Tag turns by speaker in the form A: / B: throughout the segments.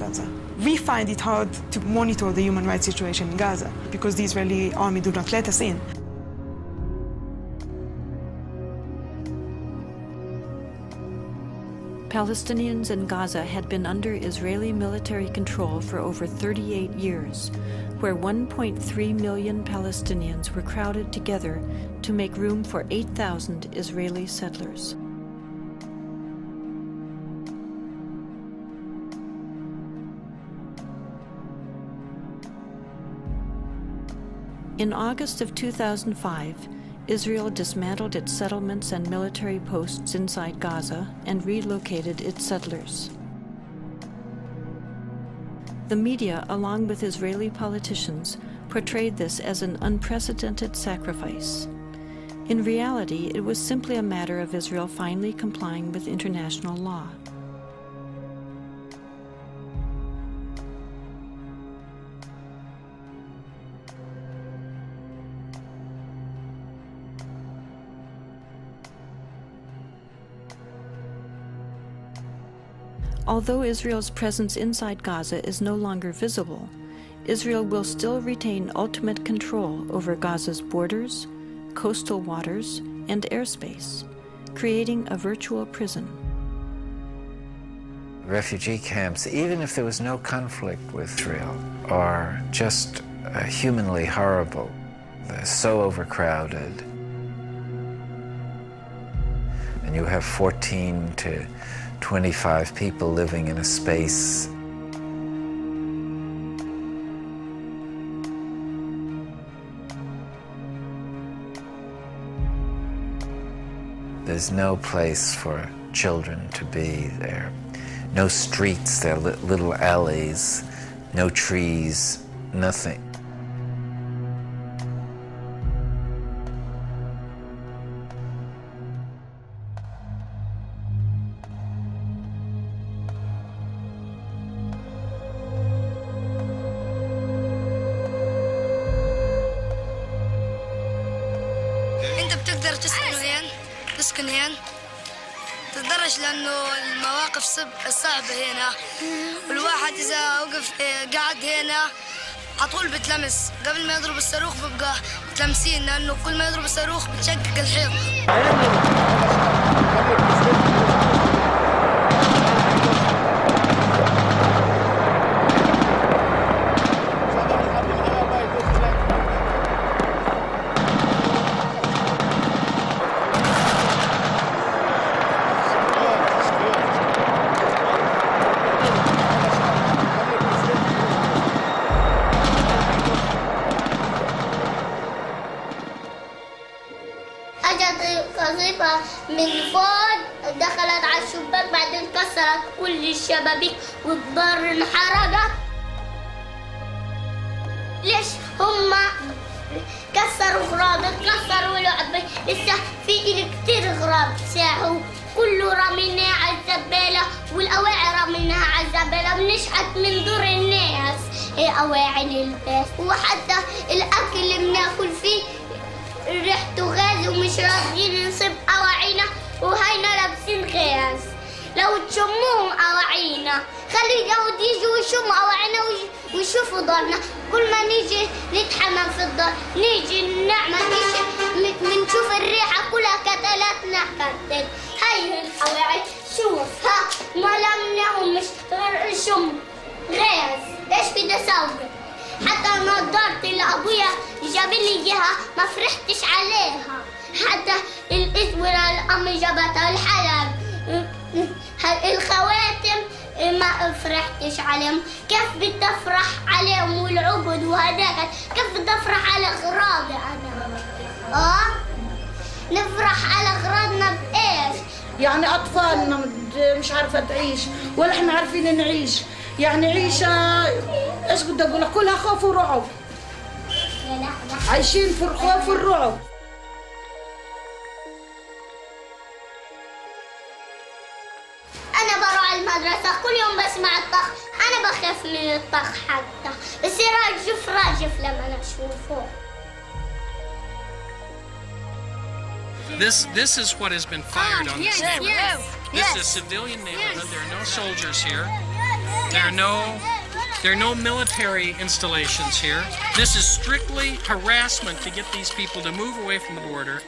A: Gaza. We find it hard to monitor the human rights situation in Gaza because the Israeli army do not let us in.
B: Palestinians in Gaza had been under Israeli military control for over 38 years, where 1.3 million Palestinians were crowded together to make room for 8,000 Israeli settlers. In August of 2005, Israel dismantled its settlements and military posts inside Gaza and relocated its settlers. The media, along with Israeli politicians, portrayed this as an unprecedented sacrifice. In reality, it was simply a matter of Israel finally complying with international law. Although Israel's presence inside Gaza is no longer visible, Israel will still retain ultimate control over Gaza's borders, coastal waters, and airspace, creating a virtual prison.
C: Refugee camps, even if there was no conflict with Israel, are just humanly horrible. They're so overcrowded. And you have 14 to 25 people living in a space. There's no place for children to be there. No streets, there are little alleys, no trees, nothing.
D: تسكن هنا تتدرج لأنه المواقف صعبة هنا والواحد إذا وقف قاعد هنا عطول بتلمس قبل ما يضرب الصاروخ بيبقى متلمسين لأنه كل ما يضرب الصاروخ بتشقق الحيط. من فوق دخلت على الشباك بعدين كسرت كل الشبابيك والدار انحرقت. ليش هم كسروا غراب كسروا لعبة لسه في كتير غراب ساحوا كله رميناه على الزبالة والأواعي رميناها على الزبالة بنشحت من دور الناس هي أواعي للباس وحتى الأكل اللي بناكل فيه ريحته غاز ومش راضيين نصيب أواعينا وهينا لابسين غاز. لو تشموهم أواعينا خلي اليهود يجوا ويشموا أواعينا ويشوفوا دارنا. كل ما نيجي نتحمم في الدار نيجي نعمل نيجي منشوف الريحة كلها كتلاتنا كتل. هاي الأواعي شوف ها ما لمناهم مش غير شم غاز. ايش بدي اسوي؟ حتى نظارتي اللي ابويا جاب لي اياها ما فرحتش عليها. حتى الاسوره اللي امي جابتها الحلب الخواتم ما فرحتش عليهم. كيف بدي افرح عليهم والعقد وهداك كيف بدي افرح على اغراضي انا؟ نفرح على اغراضنا بايش؟
E: يعني اطفالنا مش عارفه تعيش ولا احنا عارفين نعيش. يعني عيشه ايش بدي اقول لك كلها خوف ورعب. عايشين في الخوف والرعب.
D: انا بروح المدرسه كل يوم بسمع الطخ. انا بخاف من الطخ حتى بصير راجف لما اشوفه.
F: This is what has been fired on this neighborhood. This is a civilian neighborhood. There are no soldiers here. There are no military installations here. This is strictly harassment to get these people to move away from the border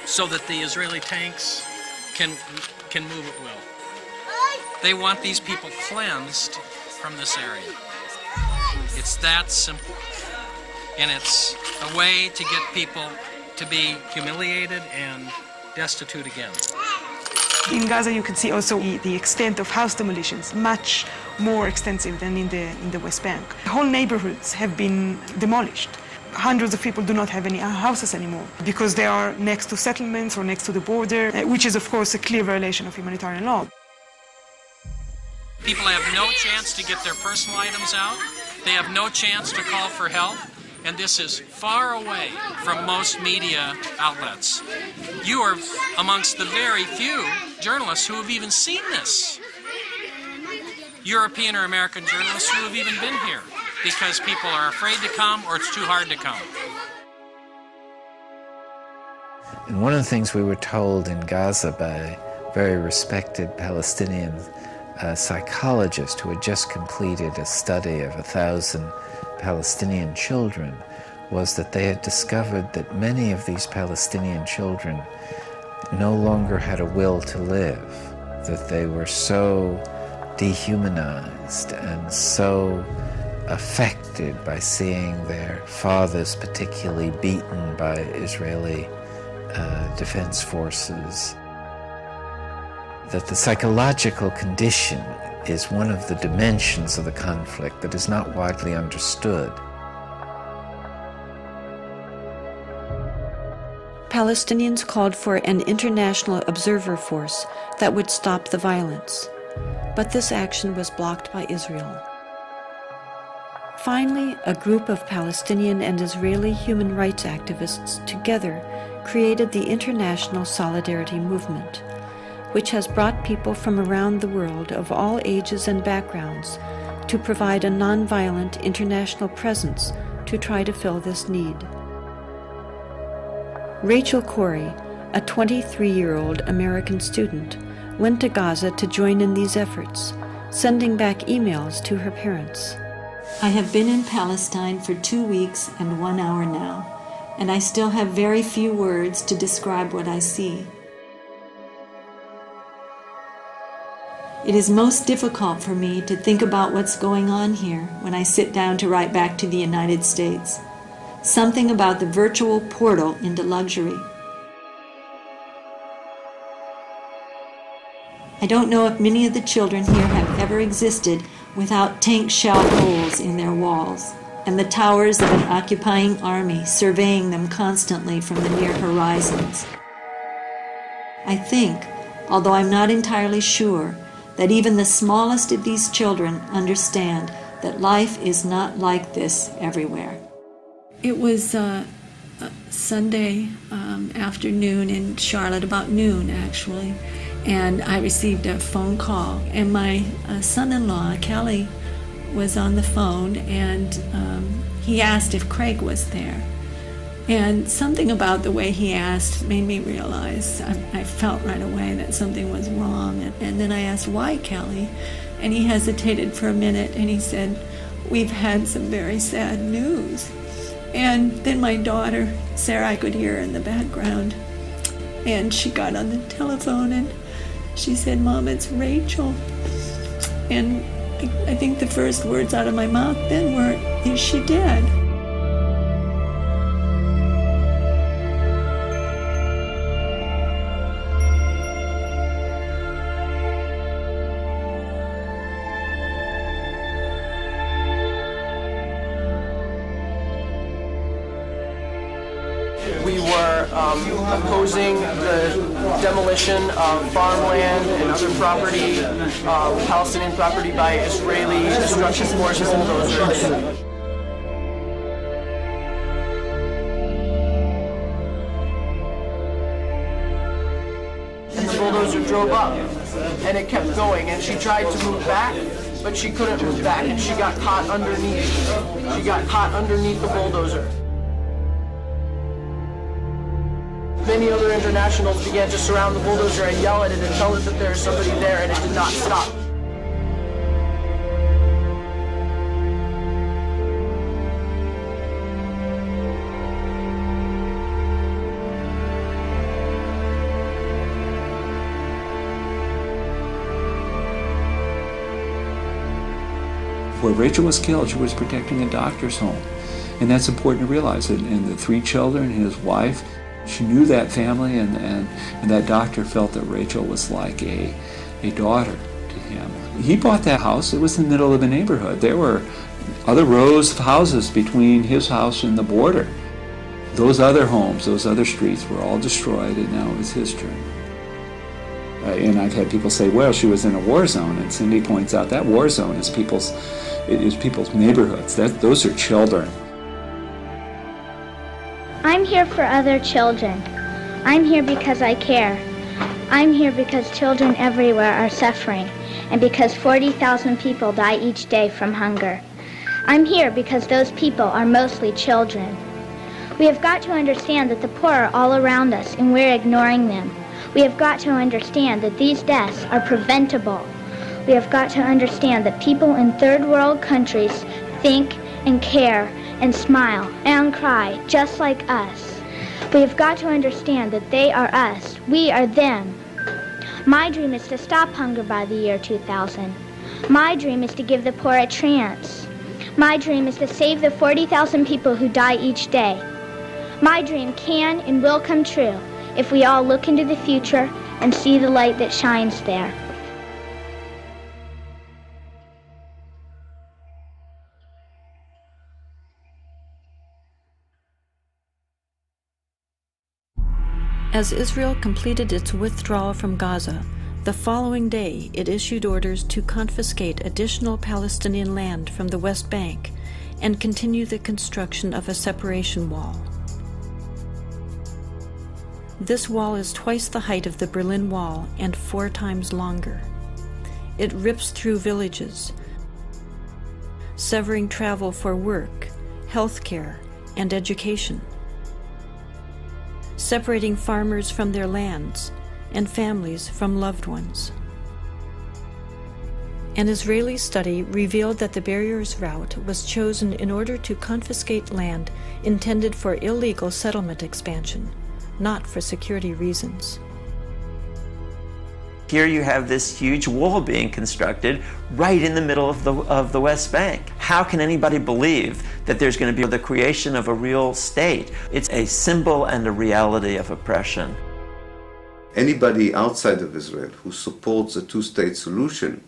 F: so that the Israeli tanks can move at will. They want these people cleansed from this area. It's that simple. And it's a way to get people to be humiliated and destitute again.
A: In Gaza, you can see also the extent of house demolitions, much more extensive than in the West Bank. Whole neighborhoods have been demolished. Hundreds of people do not have any houses anymore because they are next to settlements or next to the border, which is, of course, a clear violation of humanitarian law.
F: People have no chance to get their personal items out. They have no chance to call for help. And this is far away from most media outlets. You are amongst the very few journalists who have even seen this. European or American journalists who have even been here because people are afraid to come or it's too hard to come.
C: And one of the things we were told in Gaza by a very respected Palestinian psychologist who had just completed a study of 1,000 Palestinian children was that they had discovered that many of these Palestinian children no longer had a will to live, that they were so dehumanized and so affected by seeing their fathers particularly beaten by Israeli defense forces, that the psychological condition is one of the dimensions of the conflict that is not widely understood.
B: Palestinians called for an international observer force that would stop the violence, but this action was blocked by Israel. Finally, a group of Palestinian and Israeli human rights activists together created the International Solidarity Movement, which has brought people from around the world of all ages and backgrounds to provide a nonviolent international presence to try to fill this need. Rachel Corey, a 23-year-old American student, went to Gaza to join in these efforts, sending back emails to her parents.
G: I have been in Palestine for 2 weeks and 1 hour now, and I still have very few words to describe what I see. It is most difficult for me to think about what's going on here when I sit down to write back to the United States. Something about the virtual portal into luxury. I don't know if many of the children here have ever existed without tank shell holes in their walls, and the towers of an occupying army surveying them constantly from the near horizons. I think, although I'm not entirely sure, that even the smallest of these children understand that life is not like this everywhere.
H: It was Sunday afternoon in Charlotte, about noon actually, and I received a phone call, and my son-in-law, Kelly, was on the phone, and he asked if Craig was there. And something about the way he asked made me realize, I felt right away that something was wrong. And then I asked, why, Kelly? And he hesitated for a minute, and he said, we've had some very sad news. And then my daughter, Sarah, I could hear her in the background, and she got on the telephone, and she said, Mom, it's Rachel. And I think the first words out of my mouth then were, is she dead?
I: We were opposing the demolition of farmland and other property, Palestinian property, by Israeli destruction forces and bulldozers. And the bulldozer drove up, and it kept going, and she tried to move back, but she couldn't move back, and she got caught underneath. She got caught underneath the bulldozer. Many other internationals began to surround the bulldozer and yell at it and tell it that there's somebody there, and it did not stop.
J: Where Rachel was killed, she was protecting a doctor's home. And that's important to realize. And the 3 children, his wife, she knew that family, and that doctor felt that Rachel was like a daughter to him. He bought that house. It was in the middle of a neighborhood. There were other rows of houses between his house and the border. Those other homes, those other streets were all destroyed, and now it was his turn. And I've had people say, well, she was in a war zone, and Cindy points out that war zone is people's neighborhoods. Those are children.
D: I'm here for other children. I'm here because I care. I'm here because children everywhere are suffering, and because 40,000 people die each day from hunger. I'm here because those people are mostly children. We have got to understand that the poor are all around us and we're ignoring them. We have got to understand that these deaths are preventable. We have got to understand that people in third world countries think and care and smile and cry just like us. We have got to understand that they are us, we are them. My dream is to stop hunger by the year 2000. My dream is to give the poor a chance. My dream is to save the 40,000 people who die each day. My dream can and will come true if we all look into the future and see the light that shines there.
B: As Israel completed its withdrawal from Gaza, the following day it issued orders to confiscate additional Palestinian land from the West Bank and continue the construction of a separation wall. This wall is twice the height of the Berlin Wall and 4 times longer. It rips through villages, severing travel for work, healthcare, and education, separating farmers from their lands and families from loved ones. An Israeli study revealed that the barriers route was chosen in order to confiscate land intended for illegal settlement expansion, not for security reasons.
K: Here you have this huge wall being constructed right in the middle of the West Bank. How can anybody believe that there's going to be the creation of a real state? It's a symbol and a reality of oppression.
L: Anybody outside of Israel who supports a two-state solution